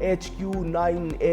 HQ-9A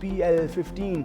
PL-15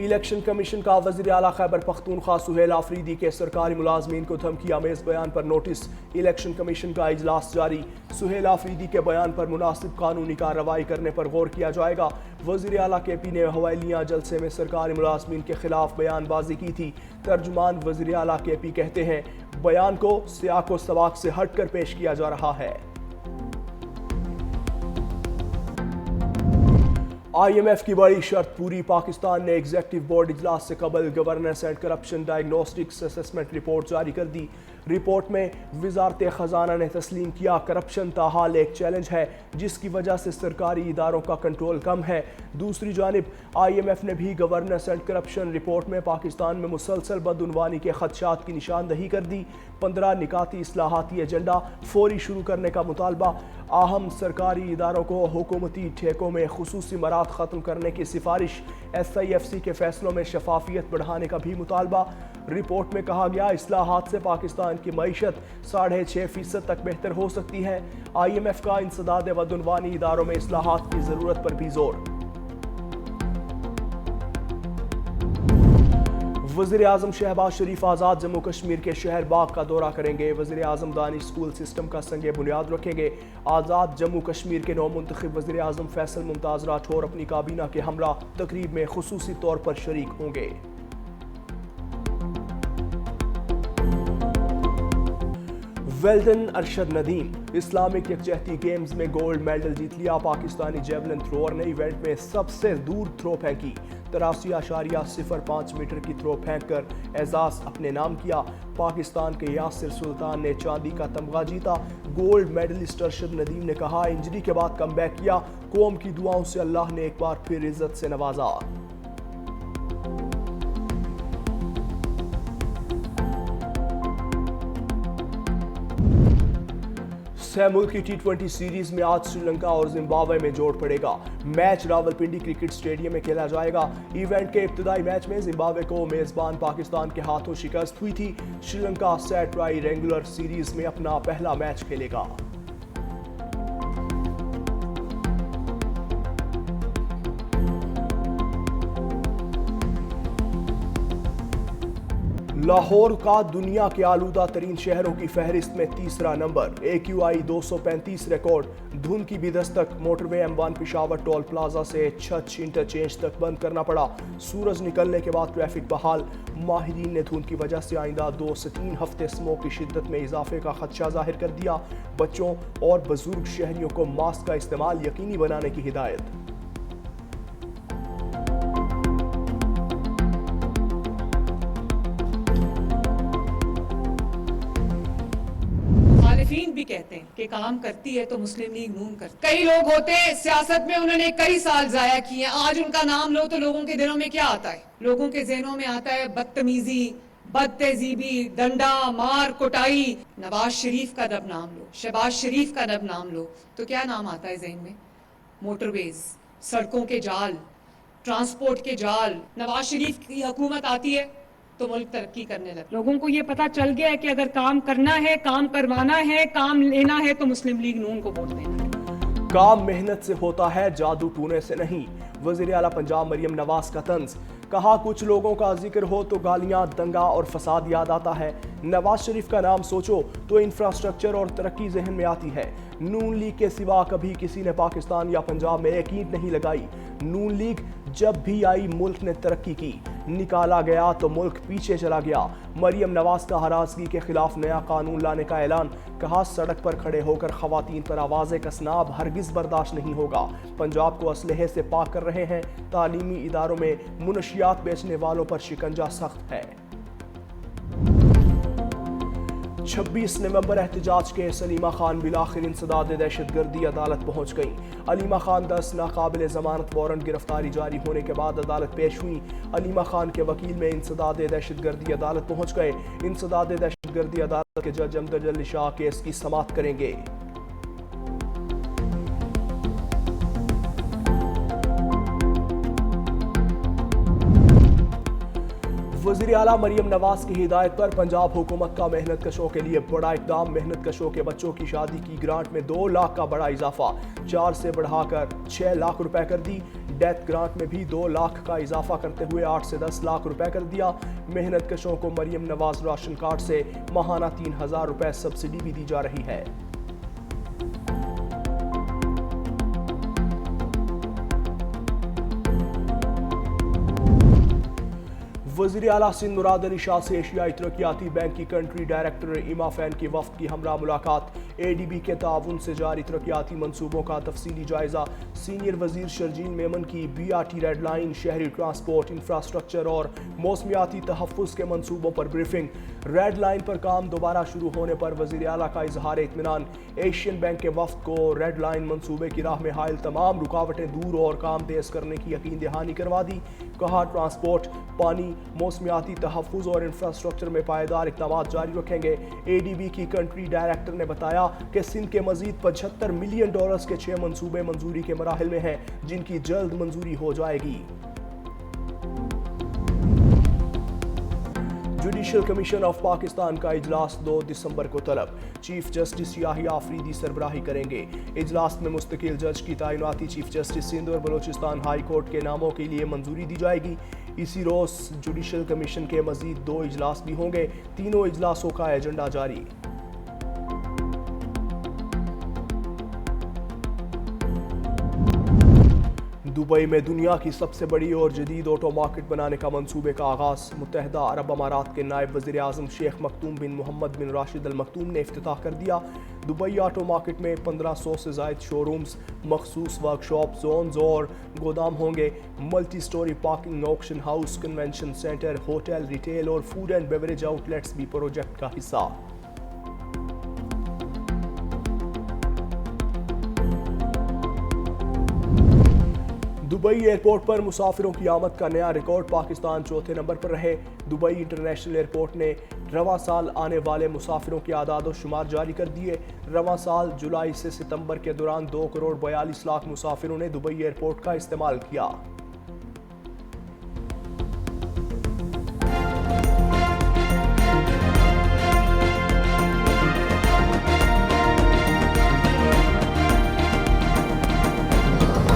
election commission کا وزیر اعلیٰ خیبر پختونخوا سہیل آفریدی کے سرکاری ملازمین کو دھمکی آمیز بیان پر نوٹس۔ الیکشن کمیشن کا اجلاس جاری، سہیل آفریدی کے بیان پر مناسب قانونی کارروائی کرنے پر غور کیا جائے گا۔ وزیر اعلیٰ کے پی نے حویلیاں جلسے میں سرکاری ملازمین کے خلاف بیان بازی کی تھی۔ ترجمان وزیر اعلیٰ کے پی کہتے ہیں بیان کو سیاق و سباق سے ہٹ کر پیش کیا جا رہا ہے۔ آئی ایم ایف کی بڑی شرط پوری، پاکستان نے ایگزیکٹو بورڈ اجلاس سے قبل governance and corruption diagnostics assessment report جاری کر دی۔ رپورٹ میں وزارت خزانہ نے تسلیم کیا کرپشن تاحال ایک چیلنج ہے جس کی وجہ سے سرکاری اداروں کا کنٹرول کم ہے۔ دوسری جانب آئی ایم ایف نے بھی گورننس اینڈ کرپشن رپورٹ میں پاکستان میں مسلسل بدعنوانی کے خدشات کی نشاندہی کر دی۔ 15 نکاتی اصلاحاتی ایجنڈا فوری شروع کرنے کا مطالبہ، اہم سرکاری اداروں کو حکومتی ٹھیکوں میں خصوصی مراعات ختم کرنے کی سفارش، ایس آئی ایف سی کے فیصلوں میں شفافیت بڑھانے کا بھی مطالبہ۔ رپورٹ میں کہا گیا اصلاحات سے پاکستان کی معیشت 6.5% تک بہتر ہو سکتی ہے۔ آئی ایم ایف کا انسداد بدعنوانی اداروں میں اصلاحات کی ضرورت پر بھی زور۔ وزیر اعظم شہباز شریف آزاد جموں کشمیر کے شہر باغ کا دورہ کریں گے۔ وزیر اعظم دانش اسکول سسٹم کا سنگ بنیاد رکھیں گے۔ آزاد جموں کشمیر کے نو منتخب وزیر اعظم فیصل ممتاز راٹھور اپنی کابینہ کے ہمراہ تقریب میں خصوصی طور پر شریک ہوں گے۔ ویلڈن ارشد ندیم اسلامک یکجہتی گیمز میں گولڈ میڈل جیت لیا۔ پاکستانی جیولن تھروور نے ایونٹ میں سب سے دور تھرو پھینکی، 83.05 میٹر کی تھرو پھینک کر اعزاز اپنے نام کیا۔ پاکستان کے یاسر سلطان نے چاندی کا تمغہ جیتا۔ گولڈ میڈلسٹ ارشد ندیم نے کہا انجری کے بعد کم بیک کیا، قوم کی دعاؤں سے اللہ نے ایک بار پھر عزت سے نوازا۔ سہ ملکی ٹی20 سیریز میں آج سری لنکا اور زمبابوے میں جوڑ پڑے گا۔ میچ راولپنڈی کرکٹ اسٹیڈیم میں کھیلا جائے گا۔ ایونٹ کے ابتدائی میچ میں زمبابوے کو میزبان پاکستان کے ہاتھوں شکست ہوئی تھی۔ Sri Lanka set try رینگولر series میں اپنا پہلا میچ کھیلے گا۔ لاہور کا دنیا کے آلودہ ترین شہروں کی فہرست میں تیسرا نمبر، AQI 235 ریکارڈ۔ دھند کی بھی دستک، موٹر وے M1 پشاور ٹول پلازا سے چھچ انٹرچینج تک بند کرنا پڑا۔ سورج نکلنے کے بعد ٹریفک بحال۔ ماہرین نے دھند کی وجہ سے آئندہ 2 سے 3 ہفتے اسموگ کی شدت میں اضافے کا خدشہ ظاہر کر دیا۔ بچوں اور بزرگ شہریوں کو ماسک کا استعمال یقینی بنانے کی ہدایت۔ بھی کہتے ہیں کہ کام کرتی ہے تو مسلم لیگ نون کرتی۔ کئی لوگ ہوتے ہیں سیاست میں انہوں نے کئی سال ضائع کیے ہیں، آج ان کا نام لو تو لوگوں کے دلوں میں کیا آتا ہے؟ لوگوں کے ذہنوں میں آتا ہے بدتمیزی، بد تہذیبی، ڈنڈا مار کٹائی۔ نواز شریف کا جب نام لو، شہباز شریف کا جب نام لو تو کیا نام آتا ہے ذہن میں؟ موٹر ویز، سڑکوں کے جال، ٹرانسپورٹ کے جال۔ نواز شریف کی حکومت آتی ہے تو ملک ترقی کرنے لگا۔ لوگوں کو یہ پتا چل گیا ہے کہ اگر کام کرنا ہے، کام کروانا ہے، کام لینا ہے تو مسلم لیگ نون کو ووٹ دینا ہے۔ کام محنت سے ہوتا ہے، جادو ٹونے سے نہیں۔ وزیر اعلیٰ پنجاب مریم نواز کا طنز، کہا کچھ لوگوں کا ذکر ہو تو گالیاں، دنگا اور فساد یاد آتا ہے۔ نواز شریف کا نام سوچو تو انفراسٹرکچر اور ترقی ذہن میں آتی ہے۔ نون لیگ کے سوا کبھی کسی نے پاکستان یا پنجاب میں ایک اینٹ نہیں لگائی۔ نون لیگ جب بھی آئی ملک نے ترقی کی، نکالا گیا تو ملک پیچھے چلا گیا۔ مریم نواز کا ہراسگی کے خلاف نیا قانون لانے کا اعلان، کہا سڑک پر کھڑے ہو کر خواتین پر آوازیں کسنا اب ہرگز برداشت نہیں ہوگا۔ پنجاب کو اسلحے سے پاک کر رہے ہیں، تعلیمی اداروں میں منشیات بیچنے والوں پر شکنجہ سخت ہے۔ 26 نومبر احتجاج کے علیمہ خان بالآخر انسداد دہشت گردی عدالت پہنچ گئیں۔ علیمہ خان 10 ناقابل ضمانت وارنٹ گرفتاری جاری ہونے کے بعد عدالت پیش ہوئی۔ علیمہ خان کے وکیل میں انسداد دہشت گردی عدالت پہنچ گئے۔ انسداد دہشت گردی عدالت کے جج امجد علی شاہ کیس کی سماعت کریں گے۔ وزیر اعلیٰ مریم نواز کی ہدایت پر پنجاب حکومت کا محنت کشوں کے لیے بڑا اقدام، محنت کشوں کے بچوں کی شادی کی گرانٹ میں 2 لاکھ کا بڑا اضافہ، 4 سے بڑھا کر 6 لاکھ روپے کر دی۔ ڈیتھ گرانٹ میں بھی 2 لاکھ کا اضافہ کرتے ہوئے 8 سے 10 لاکھ روپے کر دیا۔ محنت کشوں کو مریم نواز راشن کارڈ سے ماہانہ 3000 روپے سبسڈی بھی دی جا رہی ہے۔ وزیر اعلیٰ سندھ مراد علی شاہ سے ایشیائی ترقیاتی بینک کی کنٹری ڈائریکٹر ایما فین کی وفد کی ہمراہ ملاقات۔ اے ڈی بی کے تعاون سے جاری ترقیاتی منصوبوں کا تفصیلی جائزہ۔ سینئر وزیر شرجیل میمن کی B R T red line, شہری ٹرانسپورٹ، انفراسٹرکچر اور موسمیاتی تحفظ کے منصوبوں پر بریفنگ۔ ریڈ لائن پر کام دوبارہ شروع ہونے پر وزیر اعلیٰ کا اظہار اطمینان۔ ایشین بینک کے وفد کو ریڈ لائن منصوبے کی راہ میں حائل تمام رکاوٹیں دور اور کام تیز کرنے کی یقین دہانی کروا دی۔ کہا ٹرانسپورٹ، پانی، موسمیاتی تحفظ اور انفراسٹرکچر میں پائیدار اقدامات جاری رکھیں گے۔ اے ڈی بی کی کنٹری ڈائریکٹر نے بتایا کہ سندھ کے مزید $75 ملین کے 6 منصوبے منظوری کے مراحل میں ہیں، جن کی جلد منظوری ہو جائے گی۔ جوڈیشل کمیشن آف پاکستان کا اجلاس 2 دسمبر کو طلب۔ چیف جسٹس یحییٰ آفریدی سربراہی کریں گے۔ اجلاس میں مستقل جج کی تعیناتی چیف جسٹس سندھ اور بلوچستان ہائی کورٹ کے ناموں کے لیے منظوری دی جائے گی۔ اسی روز جوڈیشل کمیشن کے مزید 2 اجلاس بھی ہوں گے۔ تینوں اجلاسوں کا ایجنڈا جاری۔ دبئی میں دنیا کی سب سے بڑی اور جدید آٹو مارکیٹ بنانے کا منصوبے کا آغاز۔ متحدہ عرب امارات کے نائب وزیر اعظم شیخ مختوم بن محمد بن راشد المختوم نے افتتاح کر دیا۔ دبئی آٹو مارکیٹ میں 1500 سے زائد شو رومز، مخصوص ورکشاپ زونز اور گودام ہوں گے۔ Multi storey parking, auction house, convention centre, hotel, retail اور food and beverage outlets بھی پروجیکٹ کا حصہ۔ دبئی ایئرپورٹ پر مسافروں کی آمد کا نیا ریکارڈ، پاکستان چوتھے نمبر پر رہے۔ دبئی انٹرنیشنل ایئرپورٹ نے رواں سال آنے والے مسافروں کے اعداد و شمار جاری کر دیے۔ رواں سال جولائی سے ستمبر کے دوران 2 کروڑ 42 لاکھ مسافروں نے دبئی ایئرپورٹ کا استعمال کیا۔